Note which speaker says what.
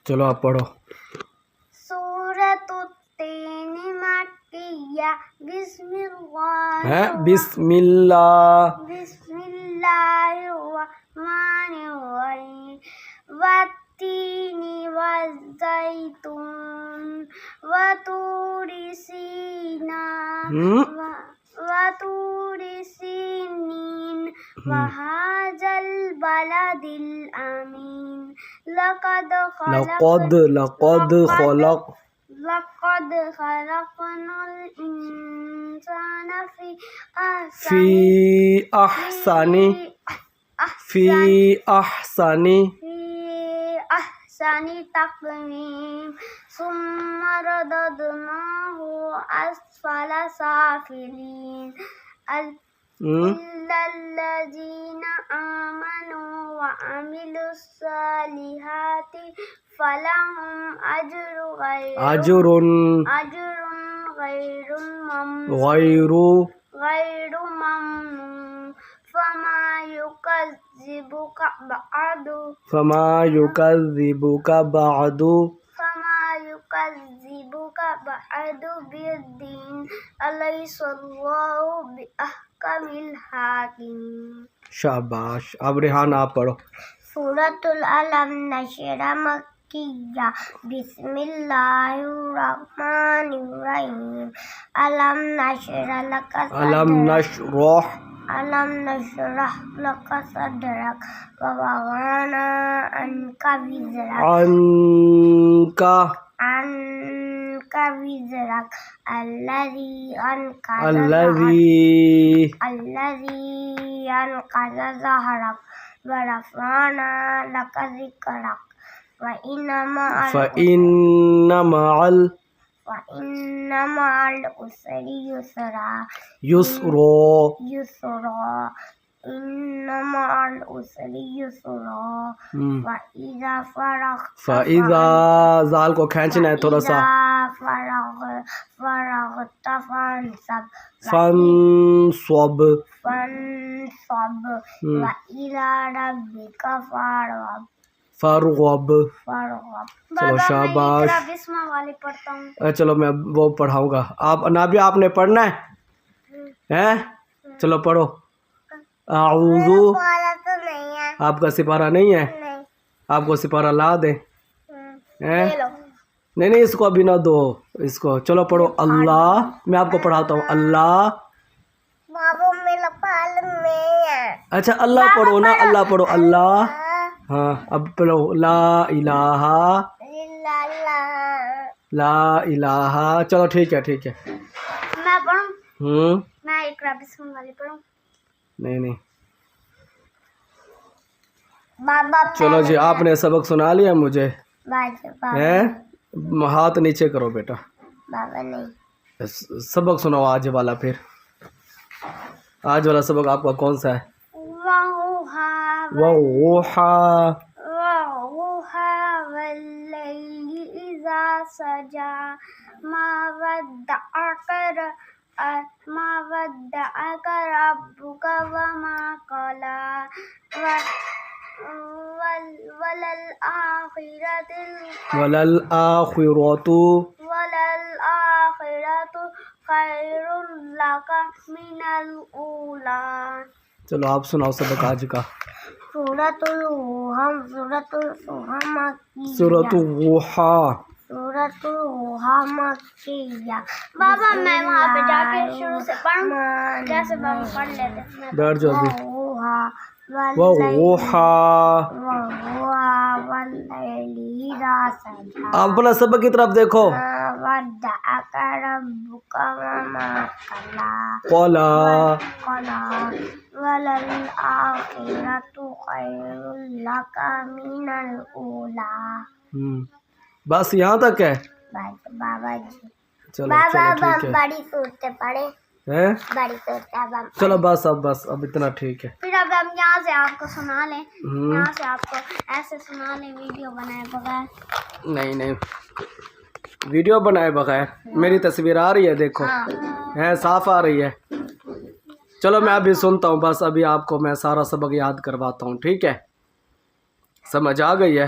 Speaker 1: چلو آپ پڑھو.
Speaker 2: سورۃ التین مکیہ بسم اللہ
Speaker 1: بسم اللہ
Speaker 2: الرحمن الرحیم والتین والزیتون وطور سینین وهذا البلد الأمين لقد خلقنا الإنسان
Speaker 1: في أحسن
Speaker 2: تقويم ثم رددناه أسفل سافلين إلا الذين آمنوا وعملوا الصالحات فلهم أجر غير ممنون فما يكذبك بعد بالدين أليس الله بأحكم الحاكمين.
Speaker 1: شاباش. اب ریحان آپ پڑھو.
Speaker 2: سورۃ العلم نشرہ مکیہ بسم اللہ الرحمن الرحیم علم نشرح لک صدرک ووضعنا عنک وزرک الذی انقض ظہرک ورفعنا لک ذکرک فإن مع العسر يسرا إن مع العسر يسرا
Speaker 1: فإذا زال کو کھینچنا ہے تھوڑا سا.
Speaker 2: فرغت
Speaker 1: فانصب
Speaker 2: وإلى ربك
Speaker 1: فارغب. چلو شاباش.
Speaker 2: بسم والی پڑھتا ہوں.
Speaker 1: چلو میں وہ پڑھاؤں گا. آپ نابیہ آپ نے پڑھنا ہے. چلو پڑھو. اعوذ. آپ کا سپارہ نہیں ہے. آپ کو سپارہ لا دیں. نہیں اس کو ابھی نہ دو اس کو. چلو پڑھو. اللہ. میں آپ کو پڑھاتا ہوں. اللہ. اچھا اللہ پڑھو نا. اللہ پڑھو. اللہ. ہاں اب پڑھو. لا الہ. چلو ٹھیک ہے.
Speaker 2: میں پڑھوں. میں اقرا بسم والی پڑھوں.
Speaker 1: نہیں چلو جی آپ نے سبق سنا لیا مجھے. ہاتھ نیچے کرو بیٹا.
Speaker 2: بابا نہیں.
Speaker 1: سبق سناؤ آج والا. پھر آج والا سبق آپ کا کون سا ہے؟
Speaker 2: وَالضُّحَى وَاللَّيْلِ إِذَا سَجَى مَا وَدَّعَكَ رَبُّكَ وَمَا قَلَى وَلَلْآخِرَةُ خَيْرٌ لَكَ مِنَ الْأُولَى.
Speaker 1: چلو آپ سناؤ سبق آج کا.
Speaker 2: سورۃ الضحیٰ مکیہ. بابا میں وہاں پہ جا کے شروع سے پڑھوں جیسے بابا پڑھ لیتے.
Speaker 1: بیٹھ جاؤ ابھی. آپ اپنا سبق کی طرف دیکھو.
Speaker 2: وَدَّعَكَ رَبُّكَ وَمَا
Speaker 1: قَلَى
Speaker 2: وَلَلْآخِرَةُ خَيْرٌ لَكَ مِنَ الْأُولَى.
Speaker 1: بس یہاں تک ہے.
Speaker 2: بابا جی.
Speaker 1: چلو
Speaker 2: بابا بڑی صورتیں پڑھے. بڑی صورتیں.
Speaker 1: چلو بس اب اتنا ٹھیک ہے.
Speaker 2: پھر اب ہم یہاں سے آپ کو سنا لیں. یہاں سے آپ کو ایسے سنا لیں ویڈیو بنائے بغیر.
Speaker 1: نہیں ویڈیو بنائے بغیر. میری تصویر آ رہی ہے دیکھو. صاف آ رہی ہے. چلو میں ابھی سنتا ہوں. بس ابھی آپ کو میں سارا سبق یاد کرواتا ہوں. ٹھیک ہے. سمجھ آ گئی ہے.